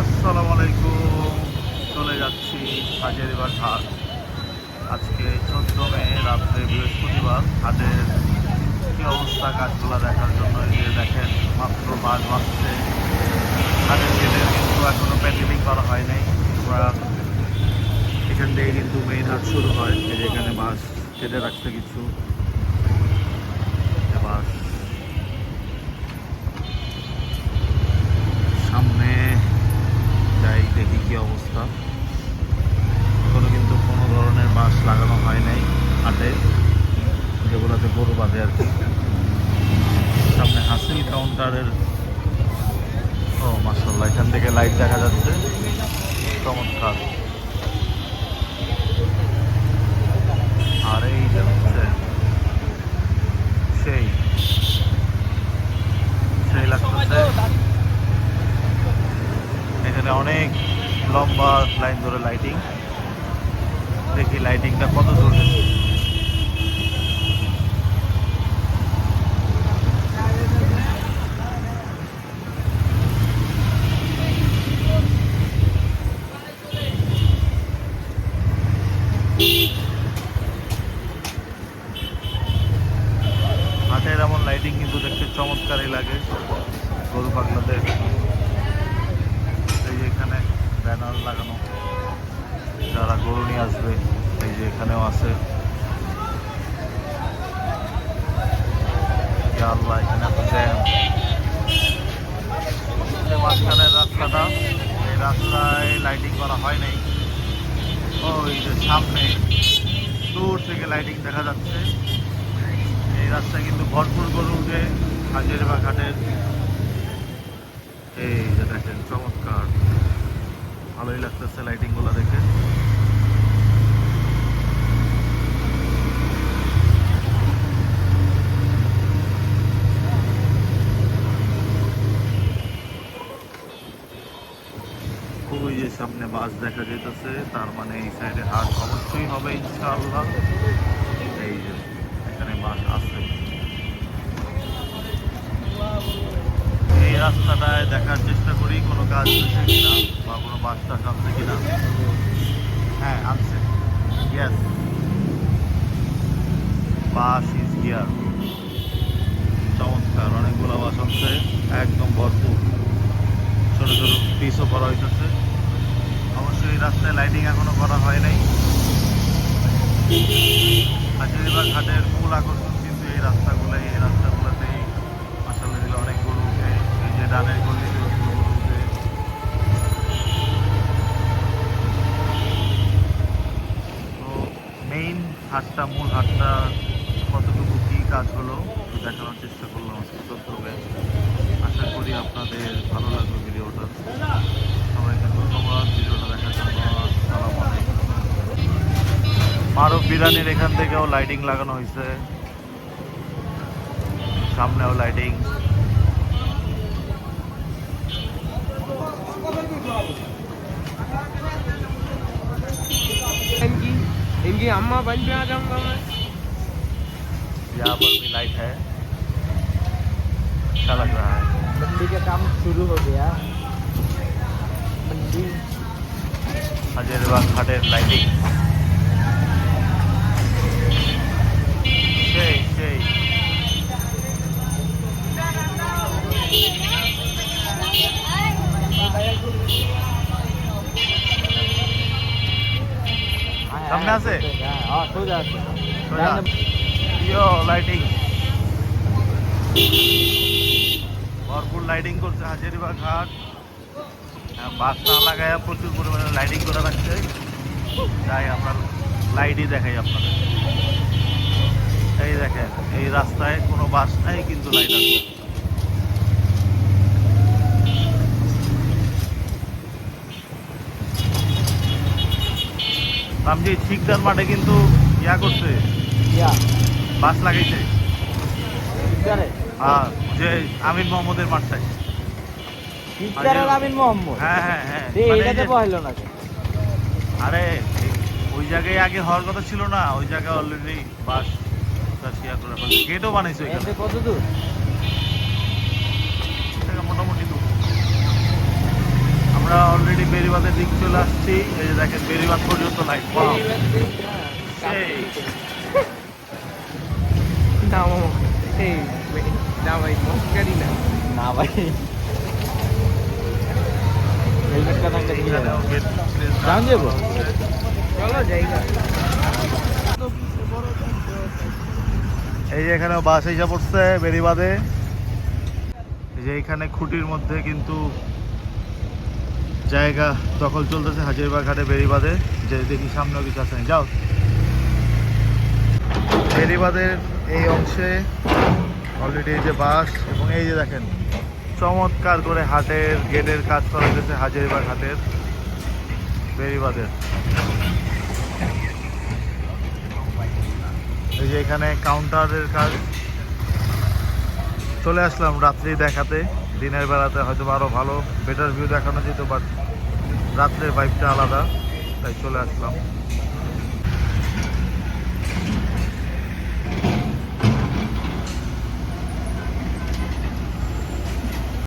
আসসালামু আলাইকুম। চলে যাচ্ছি হাজারীবাগ ঘাট। আজকে 14 মে রাত্রে বৃহস্পতিবার। ঘাটের কী অবস্থা কাজগুলো দেখার জন্য এই যে দেখেন মাত্র বাস বাজছে। ঘাটের গেটের কিন্তু এখনও প্যান্ডেলিং করা হয় নাই। আমরা এখান থেকে কিন্তু মেইন হাট শুরু হয়। এই যে এখানে বাস কেটে রাখছে কিছু বাস। সামনে যাই দেখি কি অবস্থা। এখনো কিন্তু কোনো ধরনের বাস লাগানো হয় নাই হাটে, যেগুলোতে গরু বাঁধে আর কি। সামনে হাসিল কাউন্টারের মাশাআল্লাহ, এখান থেকে লাইট দেখা যাচ্ছে, চমৎকার। আর এই যে হচ্ছে সেই সেই লাগতেছে। এখানে অনেক লম্বা লাইন ধরে লাইটিং। দেখি লাইটিংটা কত দূর। হাটের এমন লাইটিং কিন্তু দেখতে চমৎকারই লাগে গরু পাগলাদের। এই যে এখানে ব্যানার লাগানো, যারা গরু নিয়ে আসবে। এই যে এখানেও আছে। আল্লাহ, এখানে এত জ্যাম। মাঝখানের রাস্তাটা, এই রাস্তায় লাইটিং করা হয় নাই। ওই যে সামনে দূর থেকে লাইটিং দেখা যাচ্ছে। এই রাস্তায় কিন্তু ভরপুর গরু উঠে হাজারীবাগ ঘাটের। এই যে দেখেন চমৎকার, ভালোই লাগতেছে লাইটিংগুলো দেখে। ওই যে সামনে বাস দেখা যেতেছে, তার মানে এই সাইডে হাট অবশ্যই হবে ইনশাআল্লাহ। এই যে এখানে বাস আছে। এই রাস্তাটায় দেখার চেষ্টা করি কোনো কাজ হয়েছে কিনা বা কোনো বাস টাস আনছে কিনা। হ্যাঁ, আনছে। Yes, bus is here. চমৎকার, অনেকগুলো বাস আনছে, একদম ভরপুর। ছোট ছোট পিসও করা হইতেছে। অবশ্যই এই রাস্তায় লাইটিং এখনো করা হয় নাই। হাজারীবাগ ঘাটের মূল আকর্ষণ কিন্তু এই রাস্তাগুলোই। এই রাস্তাগুলোতেই মাশাআল্লাহ দিলে অনেক গরু উঠে। এই যে ডানের গলিতে গরু উঠে। তো মেইন হাটটা, মূল হাটটা কতটুকু কী কাজ হলো একটু দেখানোর চেষ্টা করলাম আজকে 14 মে। আশা করি আপনাদের ভালো লাগবে ভিডিওটা। সবাইকে ধন্যবাদ ভিডিওটা দেখার জন্য। আসসালামু আলাইকুম। মারুফ বিরানির এখান থেকেও লাইটিং লাগানো হয়েছে, সামনেও লাইটিং। इनकी अम्मा बन पे आ जाऊंगा मैं। यहाँ पर भी लाइट है, अच्छा लग रहा है। मंडी का काम शुरू हो गया। मंडी হাজারীবাগ ঘাটের লাইটিং সেই সেই। সামনে আছে हाँ सोजा আছে। ইয়ো লাইটিং, ভরপুর লাইটিং করছে হাজারীবাগ ঘাট। বাস না লাগায় প্রচুর পরিমাণে লাইটিং করে রাখছে। তাই আপনার লাইটই দেখাই আপনাদের। এই দেখেন, এই রাস্তায় কোনো বাস নাই কিন্তু লাইট আছে। রামজি শিকদার মাঠে কিন্তু ইয়া করছে, বাস লাগাইছে। হ্যাঁ, যে আমির মোহাম্মদের মাঠটায়। আমিন মোহাম্মদ। হ্যাঁ হ্যাঁ হ্যাঁ, এটাতে পড়লো না। আরে ওই জায়গায় আগে হওয়ার কথা ছিল না, ওই জায়গায় অলরেডি বাস গেটও বানাইছে ওইখানে। কত দূর? মোটামুটি দূর। আমরা আমরা অলরেডি বেরিবাদের দিক চলে আসছি। এই যে দেখেন বেরিবাদ পর্যন্ত লাইট। সেই না ভাই হেলমেটটা থাকলে দিয়ে এখানেও গেট যান যাবো? এই যে এখানেও বাস এসে পড়ছে বেরিবাদে। এই যে এখানে খুঁটির মধ্যে কিন্তু জায়গা দখল চলতেছে হাজিরবাগ ঘাটে বেরিবাদে। যে দেখি সামনেও কিছু আছে নাকি। যাও বেরিবাদের এই অংশে অলরেডি এই যে বাস এবং এই যে দেখেন চমৎকার করে হাটের গেটের কাজ করা হয়েছে হাজিরবাগ ঘাটের বেরিবাদের। এই যে এখানে কাউন্টারের কাজ। চলে আসলাম রাত্রি দেখাতে। দিনের বেলাতে হয়তো আরো ভালো বেটার ভিউ দেখানো যেত, বাট রাত্রের ভাইবটা আলাদা, তাই চলে আসলাম।